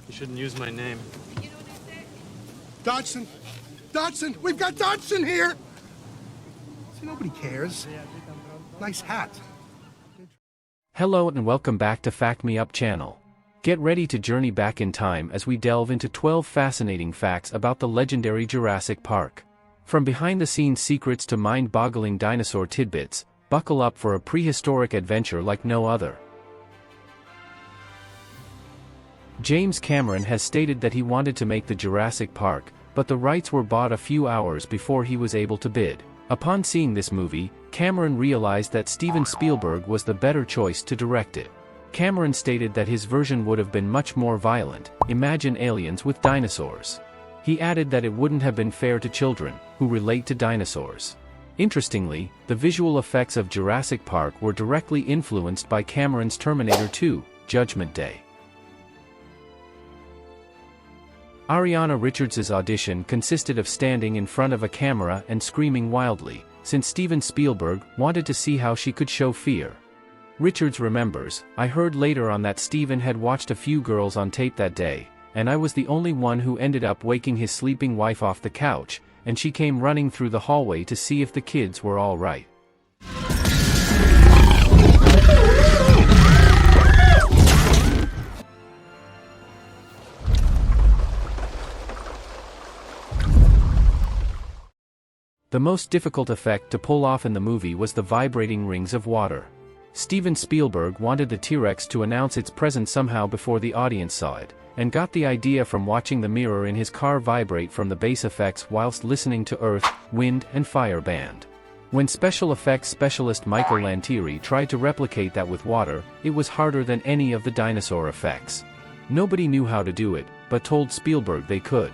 You shouldn't use my name. Dodgson! Dodgson! We've got Dodgson here! See, nobody cares. Nice hat. Hello and welcome back to Fact Me Up channel. Get ready to journey back in time as we delve into 12 fascinating facts about the legendary Jurassic Park. From behind-the-scenes secrets to mind-boggling dinosaur tidbits, buckle up for a prehistoric adventure like no other. James Cameron has stated that he wanted to make the Jurassic Park, but the rights were bought a few hours before he was able to bid. Upon seeing this movie, Cameron realized that Steven Spielberg was the better choice to direct it. Cameron stated that his version would have been much more violent. Imagine aliens with dinosaurs. He added that it wouldn't have been fair to children, who relate to dinosaurs. Interestingly, the visual effects of Jurassic Park were directly influenced by Cameron's Terminator 2, Judgment Day. Ariana Richards' audition consisted of standing in front of a camera and screaming wildly, since Steven Spielberg wanted to see how she could show fear. Richards remembers, "I heard later on that Steven had watched a few girls on tape that day, and I was the only one who ended up waking his sleeping wife off the couch, and she came running through the hallway to see if the kids were all right." The most difficult effect to pull off in the movie was the vibrating rings of water. Steven Spielberg wanted the T-Rex to announce its presence somehow before the audience saw it, and got the idea from watching the mirror in his car vibrate from the bass effects whilst listening to Earth, Wind and Fire Band. When special effects specialist Michael Lantieri tried to replicate that with water, it was harder than any of the dinosaur effects. Nobody knew how to do it, but told Spielberg they could.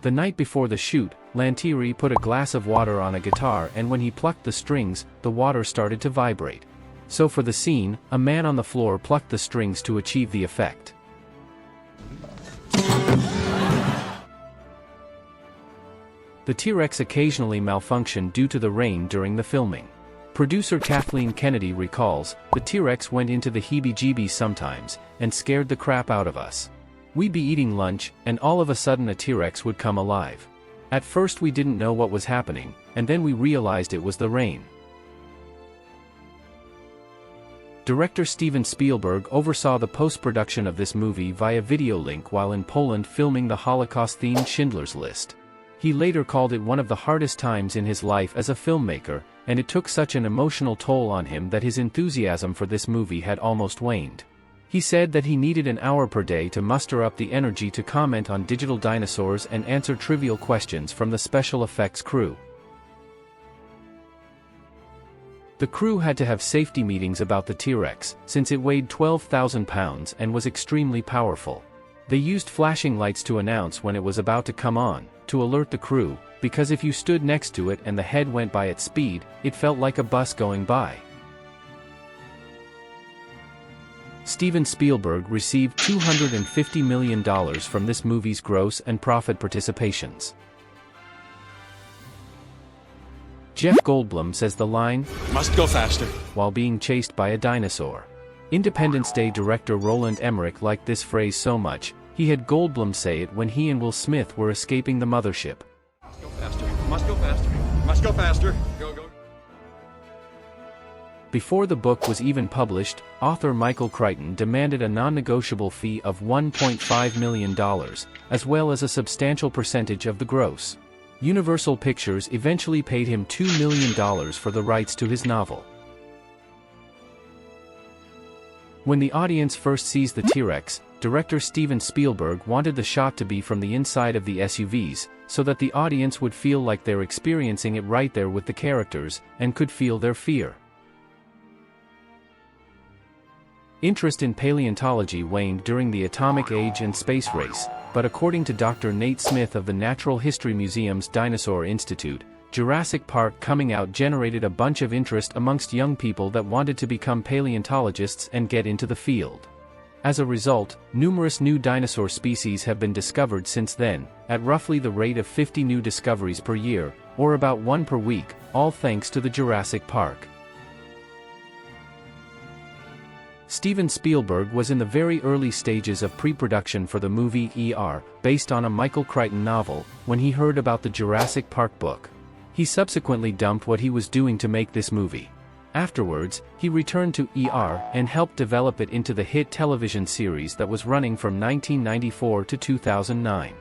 The night before the shoot, Lantieri put a glass of water on a guitar, and when he plucked the strings, the water started to vibrate. So for the scene, a man on the floor plucked the strings to achieve the effect. The T-Rex occasionally malfunctioned due to the rain during the filming. Producer Kathleen Kennedy recalls, "The T-Rex went into the heebie-jeebies sometimes, and scared the crap out of us. We'd be eating lunch, and all of a sudden a T-Rex would come alive. At first we didn't know what was happening, and then we realized it was the rain." Director Steven Spielberg oversaw the post-production of this movie via video link while in Poland filming the Holocaust-themed Schindler's List. He later called it one of the hardest times in his life as a filmmaker, and it took such an emotional toll on him that his enthusiasm for this movie had almost waned. He said that he needed an hour per day to muster up the energy to comment on digital dinosaurs and answer trivial questions from the special effects crew. The crew had to have safety meetings about the T-Rex, since it weighed 12,000 pounds and was extremely powerful. They used flashing lights to announce when it was about to come on, to alert the crew, because if you stood next to it and the head went by at speed, it felt like a bus going by. Steven Spielberg received $250 million from this movie's gross and profit participations. Jeff Goldblum says the line, "Must go faster," while being chased by a dinosaur. Independence Day director Roland Emmerich liked this phrase so much, he had Goldblum say it when he and Will Smith were escaping the mothership. "Must go faster, must go faster, must go faster, go, go." Before the book was even published, author Michael Crichton demanded a non-negotiable fee of $1.5 million, as well as a substantial percentage of the gross. Universal Pictures eventually paid him $2 million for the rights to his novel. When the audience first sees the T-Rex, director Steven Spielberg wanted the shot to be from the inside of the SUVs, so that the audience would feel like they're experiencing it right there with the characters, and could feel their fear. Interest in paleontology waned during the atomic age and space race, but according to Dr. Nate Smith of the Natural History Museum's Dinosaur Institute, Jurassic Park coming out generated a bunch of interest amongst young people that wanted to become paleontologists and get into the field. As a result, numerous new dinosaur species have been discovered since then, at roughly the rate of 50 new discoveries per year, or about one per week, all thanks to the Jurassic Park. Steven Spielberg was in the very early stages of pre-production for the movie ER, based on a Michael Crichton novel, when he heard about the Jurassic Park book. He subsequently dumped what he was doing to make this movie. Afterwards, he returned to ER and helped develop it into the hit television series that was running from 1994 to 2009.